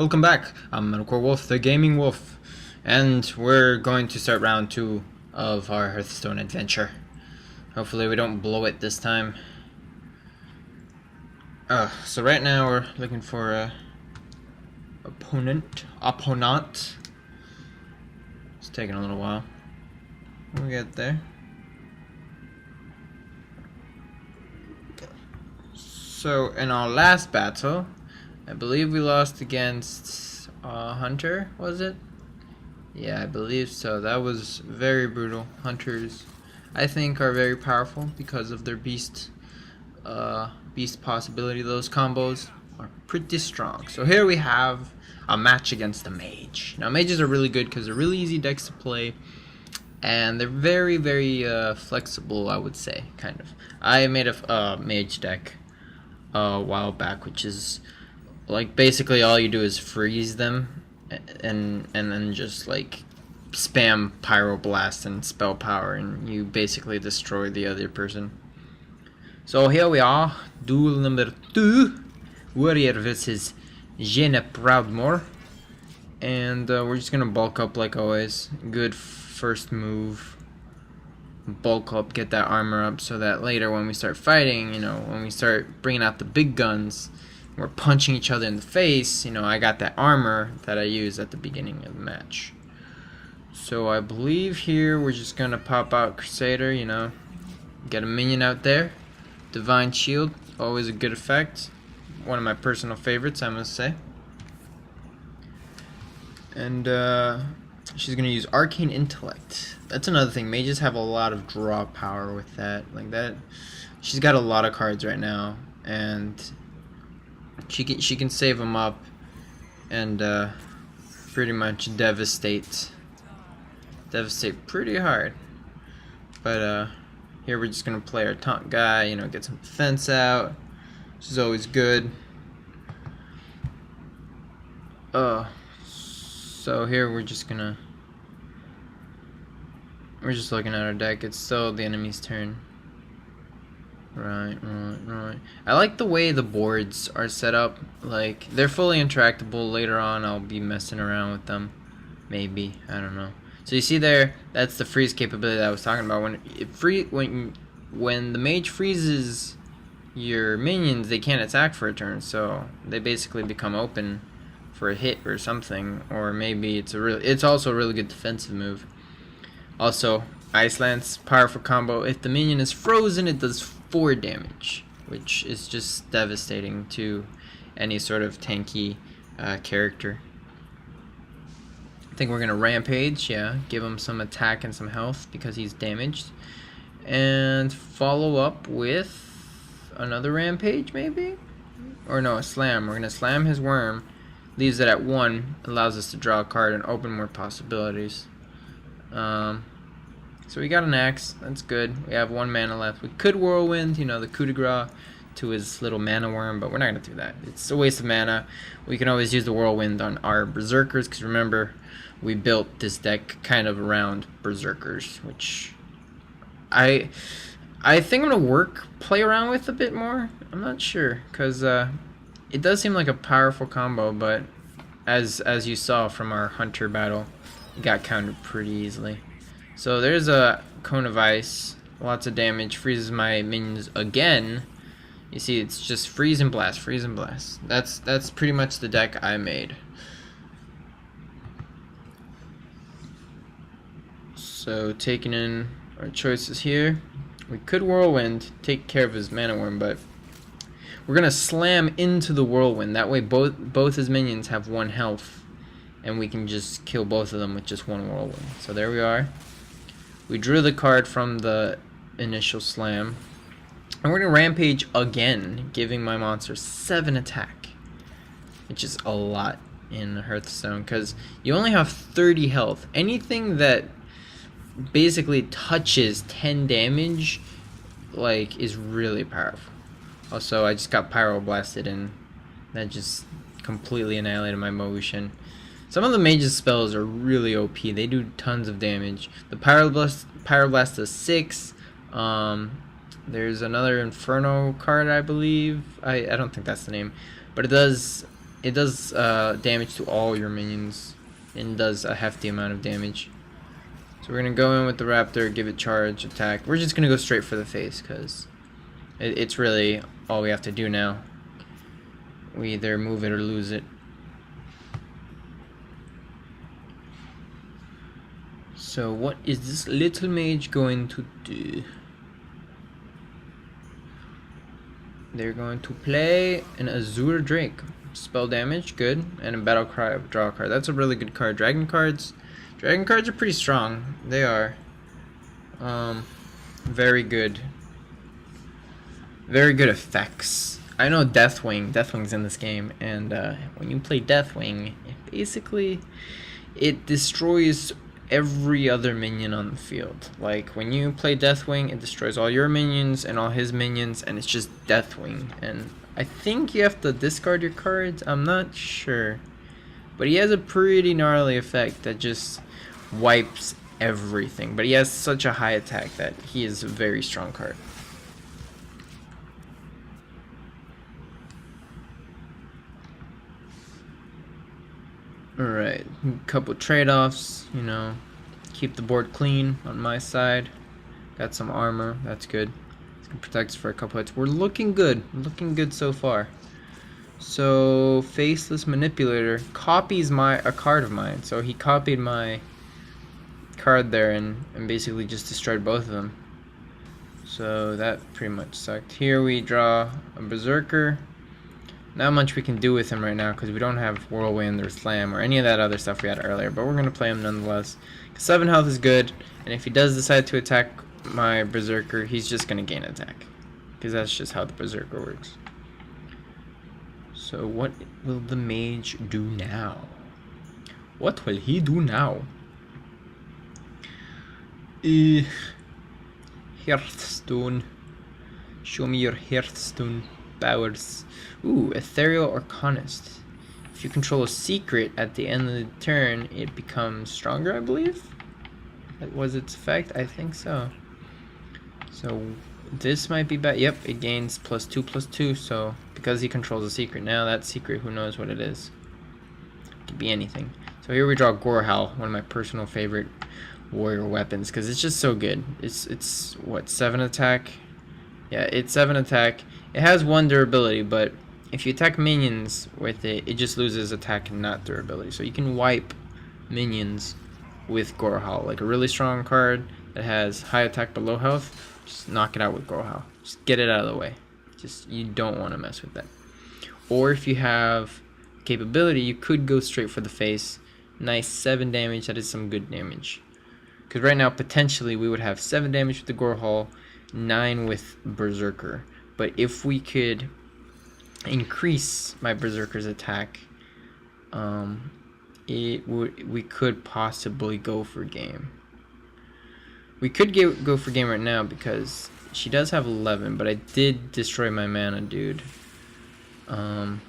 Welcome back. I'm Metalcorewolf, the Gaming Wolf, and we're going to start round 2 of our Hearthstone adventure. Hopefully we don't blow it this time. So right now we're looking for a opponent. It's taking a little while. We'll get there. So in our last battle, I believe we lost against Hunter, was it? Yeah, I believe so. That was very brutal. Hunters, I think, are very powerful because of their beast possibility. Those combos are pretty strong. So here we have a match against a mage. Now mages are really good because they're really easy decks to play, and they're very, very flexible, I would say, kind of. I made a mage deck a while back, which is like basically all you do is freeze them and then just like spam pyroblast and spell power, and you basically destroy the other person. So here we are, duel number 2, Warrior versus Jenna Proudmore, and we're just gonna bulk up like always. Good first move, bulk up, get that armor up, so that later when we start fighting, when we start bringing out the big guns, we're punching each other in the face, I got that armor that I use at the beginning of the match. So I believe here we're just gonna pop out Crusader, get a minion out there. Divine Shield, always a good effect. One of my personal favorites, I must say. And she's gonna use Arcane Intellect. That's another thing, mages have a lot of draw power with that. Like that, she's got a lot of cards right now, and she can save them up and pretty much devastate pretty hard. But here we're just gonna play our taunt guy, get some defense out, which is always good. So here we're just looking at our deck. It's still the enemy's turn. Right. I like the way the boards are set up. Like, they're fully interactable. Later on, I'll be messing around with them. Maybe. I don't know. So you see there, that's the freeze capability that I was talking about. When the mage freezes your minions, they can't attack for a turn. So they basically become open for a hit or something. Or maybe it's also a really good defensive move. Also, Ice Lance, powerful combo. If the minion is frozen, it does 4 damage, which is just devastating to any sort of tanky character. I think we're gonna Rampage, yeah, give him some attack and some health because he's damaged, and follow up with another Rampage maybe? Or no, a Slam. We're gonna Slam his Worm, leaves it at 1, allows us to draw a card and open more possibilities. So we got an axe, that's good. We have 1 mana left. We could Whirlwind, the coup de grace to his little mana worm, but we're not going to do that. It's a waste of mana. We can always use the Whirlwind on our Berserkers, because remember, we built this deck kind of around Berserkers, which I think I'm going to play around with a bit more. I'm not sure, because it does seem like a powerful combo, but as you saw from our Hunter battle, it got countered pretty easily. So there's a Cone of Ice, lots of damage, freezes my minions again. You see, it's just freeze and blast, freeze and blast. That's pretty much the deck I made. So taking in our choices here, we could Whirlwind, take care of his Mana Worm, but we're gonna Slam into the Whirlwind. That way both his minions have 1 health, and we can just kill both of them with just 1 Whirlwind. So there we are. We drew the card from the initial Slam. And we're going to Rampage again, giving my monster 7 attack. Which is a lot in Hearthstone, because you only have 30 health. Anything that basically touches 10 damage, is really powerful. Also, I just got Pyroblasted, and that just completely annihilated my motion. Some of the mage's spells are really OP. They do tons of damage. The Pyroblast does 6. There's another Inferno card, I believe. I don't think that's the name. But it does it does damage to all your minions and does a hefty amount of damage. So we're gonna go in with the Raptor, give it charge, attack. We're just gonna go straight for the face because it's really all we have to do now. We either move it or lose it. So what is this little mage going to do? They're going to play an Azure Drake. Spell damage, good. And a Battle Cry, draw a card. That's a really good card. Dragon cards are pretty strong. They are. Very good. Very good effects. I know Deathwing's in this game, and when you play Deathwing, it destroys every other minion on the field. Like, when you play Deathwing, it destroys all your minions and all his minions, and it's just Deathwing. And I think you have to discard your cards, I'm not sure. But he has a pretty gnarly effect that just wipes everything. But he has such a high attack that he is a very strong card. Alright, couple trade-offs, you know, keep the board clean on my side. Got some armor, that's good. It's gonna protect us for a couple hits. We're looking good so far. So, Faceless Manipulator copies a card of mine. So he copied my card there and basically just destroyed both of them. So that pretty much sucked. Here we draw a Berserker. Not much we can do with him right now because we don't have Whirlwind or Slam or any of that other stuff we had earlier, but we're going to play him nonetheless. 7 health is good, and if he does decide to attack my Berserker, he's just going to gain attack because that's just how the Berserker works. So what will the mage do now? What will he do now? Hearthstone. Show me your Hearthstone powers. Ooh, Ethereal Arcanist. If you control a secret at the end of the turn, it becomes stronger, I believe? That was its effect? I think so. So, this might be bad. Yep, it gains +2/+2, so because he controls a secret now, that secret, who knows what it is. It could be anything. So here we draw Gorehowl, one of my personal favorite warrior weapons, because it's just so good. It's what, 7 attack? Yeah, it's 7 attack. It has 1 durability, but if you attack minions with it, it just loses attack and not durability. So you can wipe minions with Gorehowl. Like a really strong card that has high attack but low health, just knock it out with Gorehowl. Just get it out of the way. You don't want to mess with that. Or if you have capability, you could go straight for the face. Nice 7 damage, that is some good damage. Because right now, potentially, we would have 7 damage with the Gorehowl, 9 with Berserker. But if we could increase my Berserker's attack, we could possibly go for game. We could go for game right now because she does have 11, but I did destroy my mana, dude. Although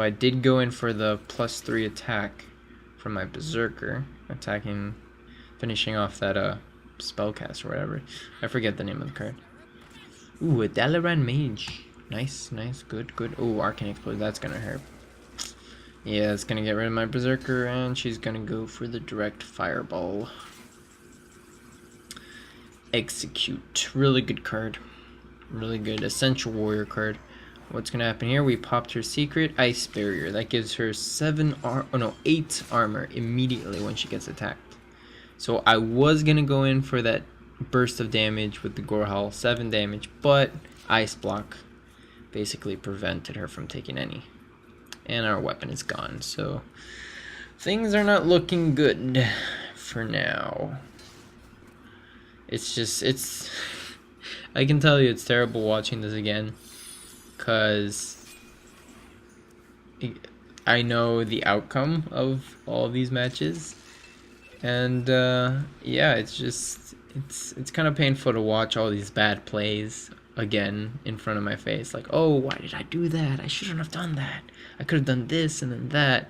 I did go in for the +3 attack from my Berserker, finishing off that spellcast or whatever. I forget the name of the card. Ooh, a Dalaran Mage. Nice, good. Ooh, Arcane Explode, that's gonna hurt. Yeah, it's gonna get rid of my Berserker, and she's gonna go for the direct Fireball. Execute. Really good card. Really good. Essential Warrior card. What's gonna happen here? We popped her secret, Ice Barrier. That gives her 8 armor immediately when she gets attacked. So I was gonna go in for that burst of damage with the Gorehowl, 7 damage, but Ice Block basically prevented her from taking any. And our weapon is gone, so things are not looking good for now. I can tell you it's terrible watching this again, because I know the outcome of all of these matches, and yeah, it's kind of painful to watch all these bad plays again in front of my face. Like, oh, why did I do that? I shouldn't have done that. I could have done this and then that.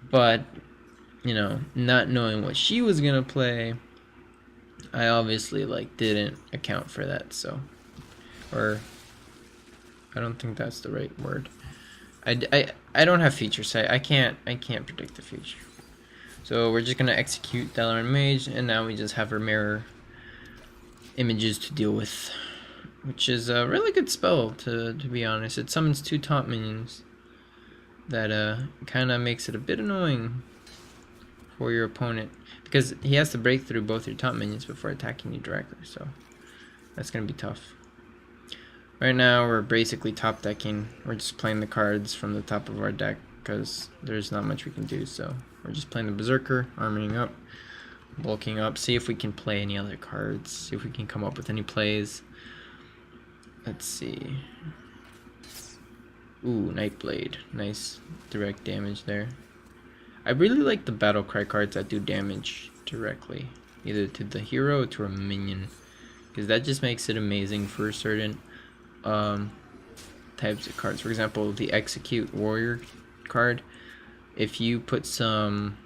But, you know, not knowing what she was gonna play, I obviously didn't account for that. So, or I don't think that's the right word. I don't have feature sight. I can't predict the future. So we're just gonna execute Dalaran Mage, and now we just have our mirror images to deal with, which is a really good spell to be honest. It summons 2 taunt minions that kind of makes it a bit annoying for your opponent because he has to break through both your taunt minions before attacking you directly, so that's gonna be tough. Right now we're basically top decking. We're just playing the cards from the top of our deck because there's not much we can do, so we're just playing the Berserker, armoring up, bulking up, see if we can play any other cards, see if we can come up with any plays. Let's see. Ooh, Nightblade. Nice direct damage there. I really like the battle cry cards that do damage directly, either to the hero or to a minion, because that just makes it amazing for certain types of cards. For example, the Execute Warrior card, if you put some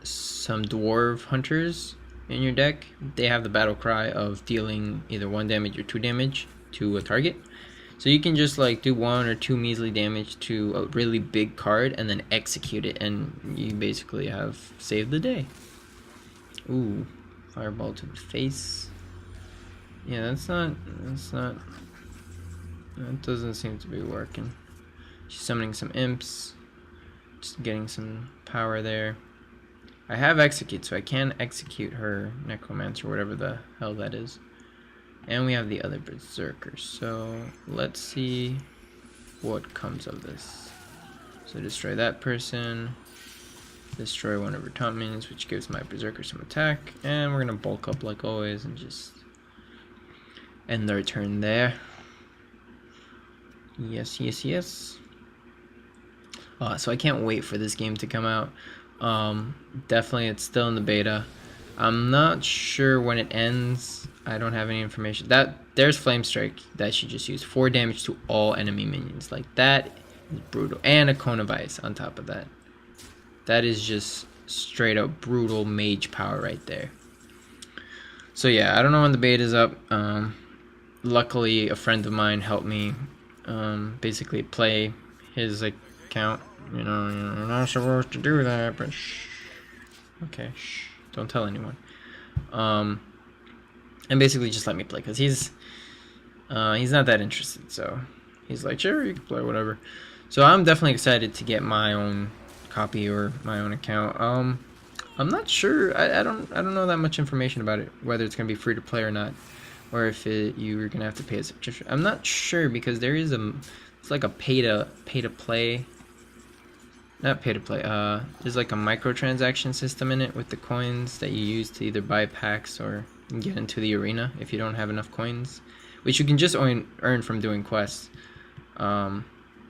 dwarf hunters in your deck, they have the battle cry of dealing either 1 damage or 2 damage to a target. So you can just like do 1 or 2 measly damage to a really big card and then execute it, and you basically have saved the day. Ooh, fireball to the face. Yeah, that doesn't seem to be working. She's summoning some imps, just getting some power there. I have execute, so I can execute her necromancer, whatever the hell that is. And we have the other berserker, so let's see what comes of this. So destroy that person, destroy one of her taunt minions, which gives my berserker some attack, and we're gonna bulk up like always and just end their turn there. Yes, yes, yes. So I can't wait for this game to come out. Definitely it's still in the beta. I'm not sure when it ends. I don't have any information. There's Flamestrike that she just used. 4 damage to all enemy minions. Like, that is brutal. And a cone of ice on top of that. That is just straight up brutal mage power right there. So yeah, I don't know when the beta's up. Luckily, a friend of mine helped me basically play his account. You know, you're not supposed to do that, but shh. Okay, shh. Don't tell anyone. And basically just let me play, because he's not that interested, so he's like, sure, you can play, whatever. So I'm definitely excited to get my own copy or my own account. I'm not sure. I don't know that much information about it, whether it's gonna be free to play or not, or if you're gonna have to pay a subscription. I'm not sure, because there is it's like a pay to play. Not pay to play. There's like a microtransaction system in it with the coins that you use to either buy packs or get into the arena if you don't have enough coins, which you can just earn from doing quests. But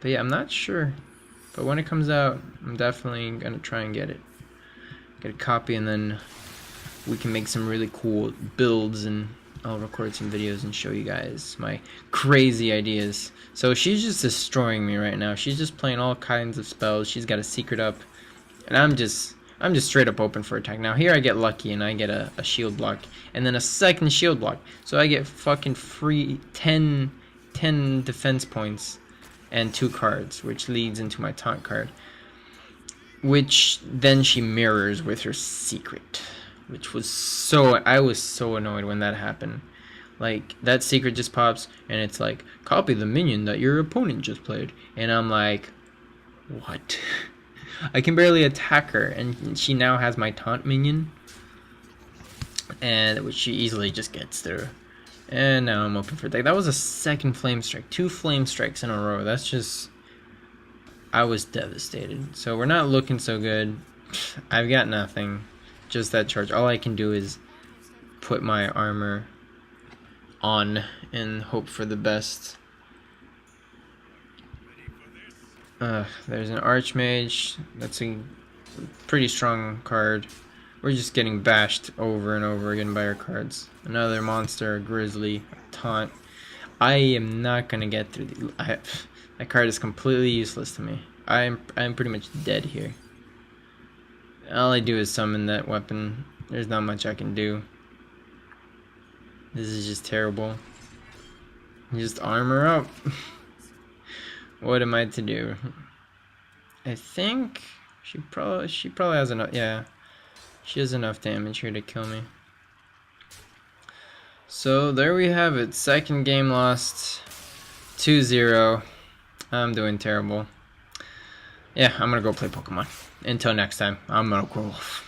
yeah, I'm not sure. But when it comes out, I'm definitely gonna try and get it. Get a copy, and then we can make some really cool builds, and I'll record some videos and show you guys my crazy ideas. So she's just destroying me right now. She's just playing all kinds of spells. She's got a secret up, and I'm just straight up open for attack. Now here I get lucky and I get a shield block, and then a second shield block. So I get fucking free 10 defense points and 2 cards, which leads into my taunt card, which then she mirrors with her secret, which was I was so annoyed when that happened. Like, that secret just pops and it's like, copy the minion that your opponent just played, and I'm like, what? I can barely attack her, and she now has my taunt minion, and which she easily just gets through. And now I'm open for attack. That was a second Flamestrike. 2 Flamestrikes in a row. That's just, I was devastated. So we're not looking so good. I've got nothing. Just that charge. All I can do is put my armor on and hope for the best. There's an Archmage. That's a pretty strong card. We're just getting bashed over and over again by our cards. Another monster, a Grizzly, a Taunt. I am not gonna get through that card is completely useless to me. I'm pretty much dead here. All I do is summon that weapon. There's not much I can do. This is just terrible. Just armor up. What am I to do? I think she probably has enough. Yeah, she has enough damage here to kill me. So there we have it. Second game lost. 2-0. I'm doing terrible. Yeah, I'm gonna go play Pokemon. Until next time, I'm Metalcorewolf.